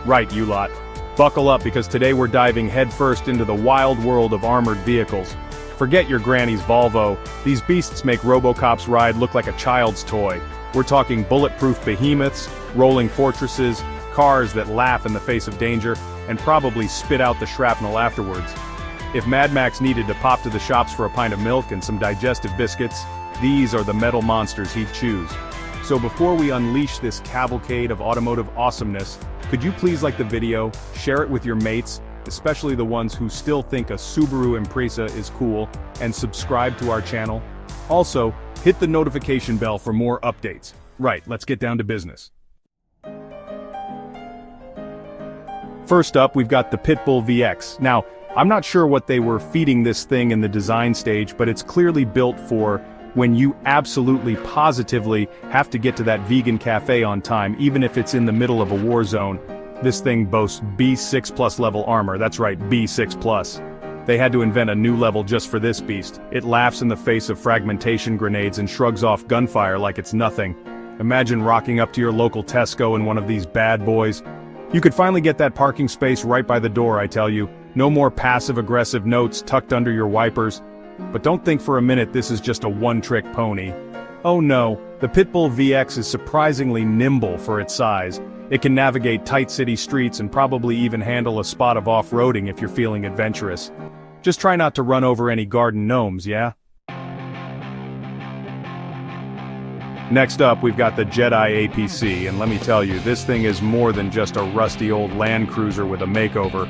Right, you lot. Buckle up because today we're diving headfirst into the wild world of armored vehicles. Forget your granny's Volvo, these beasts make RoboCop's ride look like a child's toy. We're talking bulletproof behemoths, rolling fortresses, cars that laugh in the face of danger, and probably spit out the shrapnel afterwards. If Mad Max needed to pop to the shops for a pint of milk and some digestive biscuits, these are the metal monsters he'd choose. So before we unleash this cavalcade of automotive awesomeness, could you please like the video, share it with your mates, especially the ones who still think a Subaru Impreza is cool, and subscribe to our channel? Also, hit the notification bell for more updates. Right, let's get down to business. First up, we've got the Pitbull VX. Now, I'm not sure what they were feeding this thing in the design stage, but it's clearly built for when you absolutely positively have to get to that vegan cafe on time, even if it's in the middle of a war zone. This thing boasts B6+ level armor, that's right, B6+. They had to invent a new level just for this beast. It laughs in the face of fragmentation grenades and shrugs off gunfire like it's nothing. Imagine rocking up to your local Tesco in one of these bad boys. You could finally get that parking space right by the door, I tell you. No more passive-aggressive notes tucked under your wipers. But don't think for a minute this is just a one-trick pony. Oh no, the Pitbull VX is surprisingly nimble for its size. It can navigate tight city streets and probably even handle a spot of off-roading if you're feeling adventurous. Just try not to run over any garden gnomes, yeah? Next up, we've got the Jedi APC, and let me tell you, this thing is more than just a rusty old Land Cruiser with a makeover.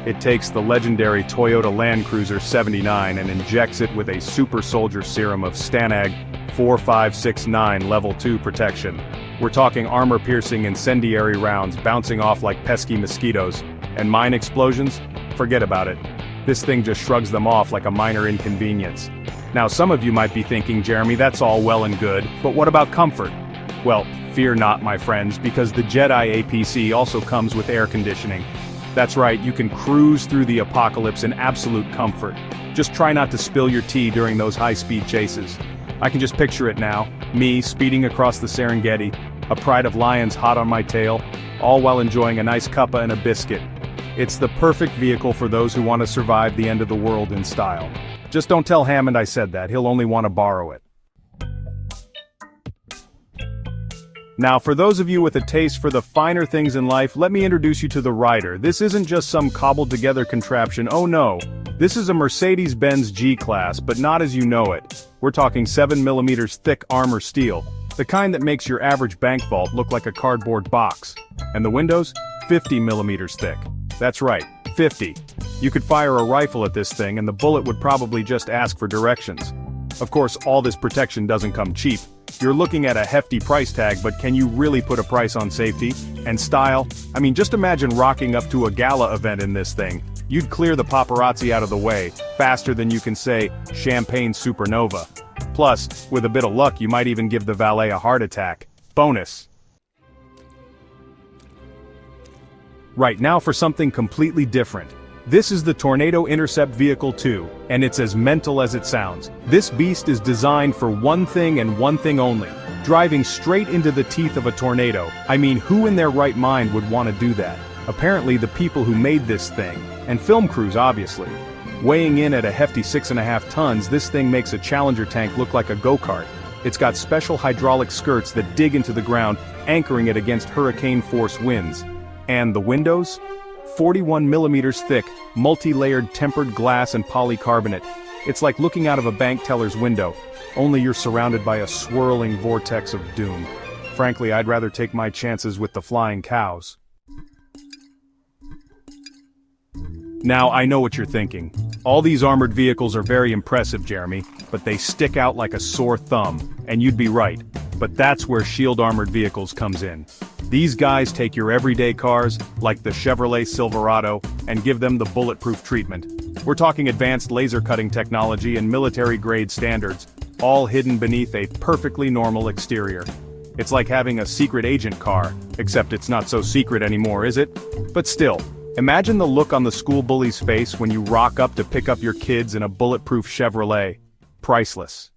It takes the legendary Toyota Land Cruiser 79 and injects it with a super soldier serum of Stanag 4569 Level 2 protection. We're talking armor-piercing incendiary rounds bouncing off like pesky mosquitoes. And mine explosions? Forget about it. This thing just shrugs them off like a minor inconvenience. Now some of you might be thinking, Jeremy, that's all well and good, but what about comfort? Well, fear not, my friends, because the Jedi APC also comes with air conditioning. That's right, you can cruise through the apocalypse in absolute comfort. Just try not to spill your tea during those high-speed chases. I can just picture it now, me speeding across the Serengeti, a pride of lions hot on my tail, all while enjoying a nice cuppa and a biscuit. It's the perfect vehicle for those who want to survive the end of the world in style. Just don't tell Hammond I said that, he'll only want to borrow it. Now for those of you with a taste for the finer things in life, let me introduce you to the Rider. This isn't just some cobbled together contraption, oh no. This is a Mercedes-Benz G-Class, but not as you know it. We're talking 7mm thick armor steel, the kind that makes your average bank vault look like a cardboard box. And the windows? 50mm thick. That's right, 50. You could fire a rifle at this thing and the bullet would probably just ask for directions. Of course, all this protection doesn't come cheap. You're looking at a hefty price tag, but can you really put a price on safety? And style? I mean, just imagine rocking up to a gala event in this thing. You'd clear the paparazzi out of the way, faster than you can say, champagne supernova. Plus, with a bit of luck you might even give the valet a heart attack. Bonus! Right, now for something completely different. This is the Tornado Intercept Vehicle 2, and it's as mental as it sounds. This beast is designed for one thing and one thing only, driving straight into the teeth of a tornado. I mean, who in their right mind would want to do that? Apparently the people who made this thing, and film crews obviously. Weighing in at a hefty 6.5 tons, this thing makes a Challenger tank look like a go-kart. It's got special hydraulic skirts that dig into the ground, anchoring it against hurricane-force winds. And the windows? 41mm thick, multi-layered tempered glass and polycarbonate. It's like looking out of a bank teller's window, only you're surrounded by a swirling vortex of doom. Frankly, I'd rather take my chances with the flying cows. Now, I know what you're thinking. All these armored vehicles are very impressive, Jeremy, but they stick out like a sore thumb, and you'd be right. But that's where Shield Armored Vehicles comes in. These guys take your everyday cars, like the Chevrolet Silverado, and give them the bulletproof treatment. We're talking advanced laser cutting technology and military-grade standards, all hidden beneath a perfectly normal exterior. It's like having a secret agent car, except it's not so secret anymore, is it? But still, imagine the look on the school bully's face when you rock up to pick up your kids in a bulletproof Chevrolet. Priceless.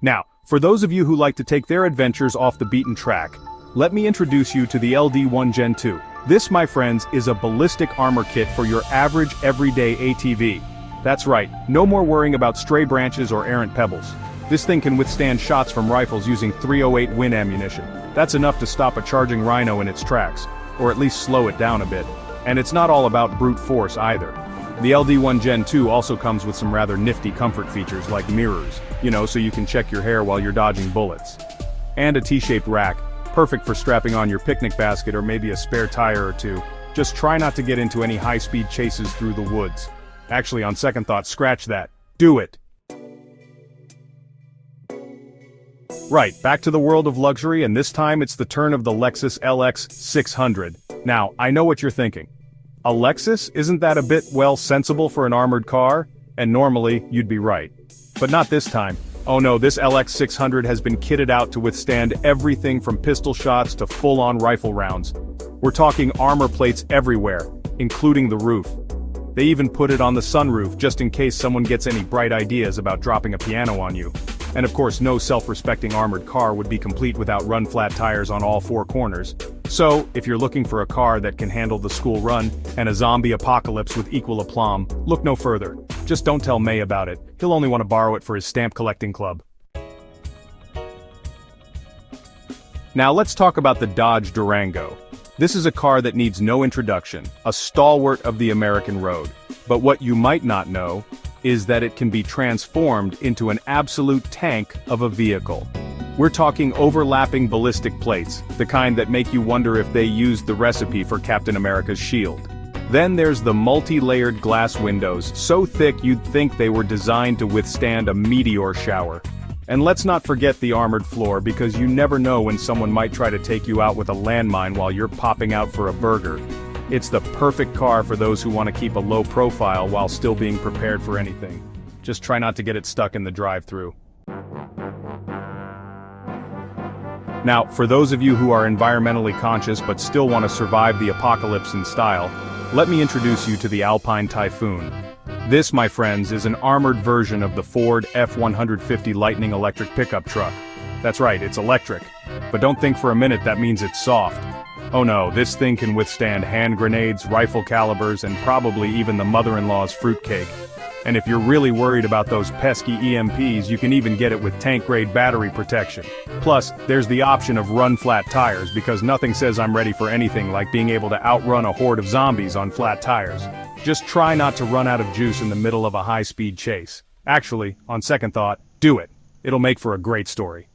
Now, for those of you who like to take their adventures off the beaten track, let me introduce you to the LD1 Gen 2. This, my friends, is a ballistic armor kit for your average everyday ATV. That's right, no more worrying about stray branches or errant pebbles. This thing can withstand shots from rifles using 308 Win ammunition. That's enough to stop a charging rhino in its tracks, or at least slow it down a bit. And it's not all about brute force either. The LD1 Gen 2 also comes with some rather nifty comfort features like mirrors, so you can check your hair while you're dodging bullets. And a T-shaped rack, perfect for strapping on your picnic basket or maybe a spare tire or two. Just try not to get into any high-speed chases through the woods. Actually, on second thought, scratch that. Do it! Right, back to the world of luxury, and this time it's the turn of the Lexus LX 600. Now, I know what you're thinking. A Lexus? Isn't that a bit, well, sensible for an armored car? And normally, you'd be right. But not this time. Oh no, this LX 600 has been kitted out to withstand everything from pistol shots to full-on rifle rounds. We're talking armor plates everywhere, including the roof. They even put it on the sunroof just in case someone gets any bright ideas about dropping a piano on you. And of course, no self-respecting armored car would be complete without run-flat tires on all four corners. So, if you're looking for a car that can handle the school run and a zombie apocalypse with equal aplomb, look no further. Just don't tell May about it. He'll only want to borrow it for his stamp collecting club. Now let's talk about the Dodge Durango. This is a car that needs no introduction, a stalwart of the American road. But what you might not know is that it can be transformed into an absolute tank of a vehicle. We're talking overlapping ballistic plates, the kind that make you wonder if they used the recipe for Captain America's shield. Then there's the multi-layered glass windows, so thick you'd think they were designed to withstand a meteor shower. And let's not forget the armored floor, because you never know when someone might try to take you out with a landmine while you're popping out for a burger. It's the perfect car for those who want to keep a low profile while still being prepared for anything. Just try not to get it stuck in the drive-thru. Now, for those of you who are environmentally conscious but still want to survive the apocalypse in style, let me introduce you to the Alpine Typhoon. This, my friends, is an armored version of the Ford F-150 Lightning electric pickup truck. That's right, it's electric. But don't think for a minute that means it's soft. Oh no, this thing can withstand hand grenades, rifle calibers, and probably even the mother-in-law's fruitcake. And if you're really worried about those pesky EMPs, you can even get it with tank-grade battery protection. Plus, there's the option of run-flat tires, because nothing says I'm ready for anything like being able to outrun a horde of zombies on flat tires. Just try not to run out of juice in the middle of a high-speed chase. Actually, on second thought, do it. It'll make for a great story.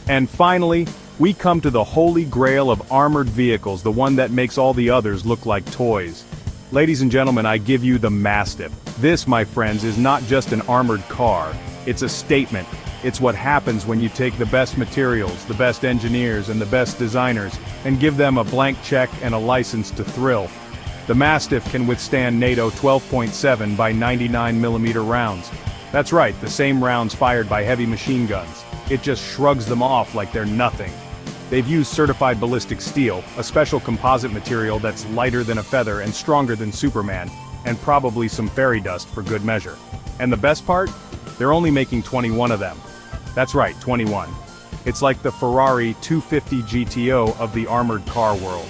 And finally, we come to the holy grail of armored vehicles, the one that makes all the others look like toys. Ladies and gentlemen, I give you the Mastiff. This, my friends, is not just an armored car. It's a statement. It's what happens when you take the best materials, the best engineers, and the best designers, and give them a blank check and a license to thrill. The Mastiff can withstand NATO 12.7 by 99mm rounds. That's right, the same rounds fired by heavy machine guns. It just shrugs them off like they're nothing. They've used certified ballistic steel, a special composite material that's lighter than a feather and stronger than Superman, and probably some fairy dust for good measure. And the best part? They're only making 21 of them. That's right, 21. It's like the Ferrari 250 GTO of the armored car world.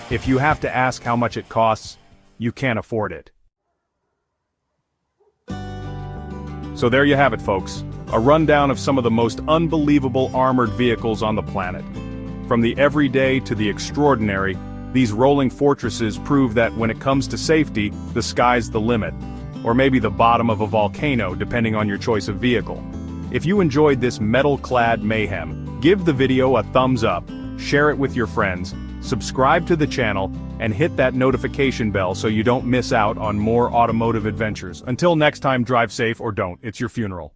If you have to ask how much it costs, you can't afford it. So there you have it, folks. A rundown of some of the most unbelievable armored vehicles on the planet. From the everyday to the extraordinary, these rolling fortresses prove that when it comes to safety, the sky's the limit. Or maybe the bottom of a volcano, depending on your choice of vehicle. If you enjoyed this metal-clad mayhem, give the video a thumbs up, share it with your friends, subscribe to the channel, and hit that notification bell so you don't miss out on more automotive adventures. Until next time, drive safe or don't, it's your funeral.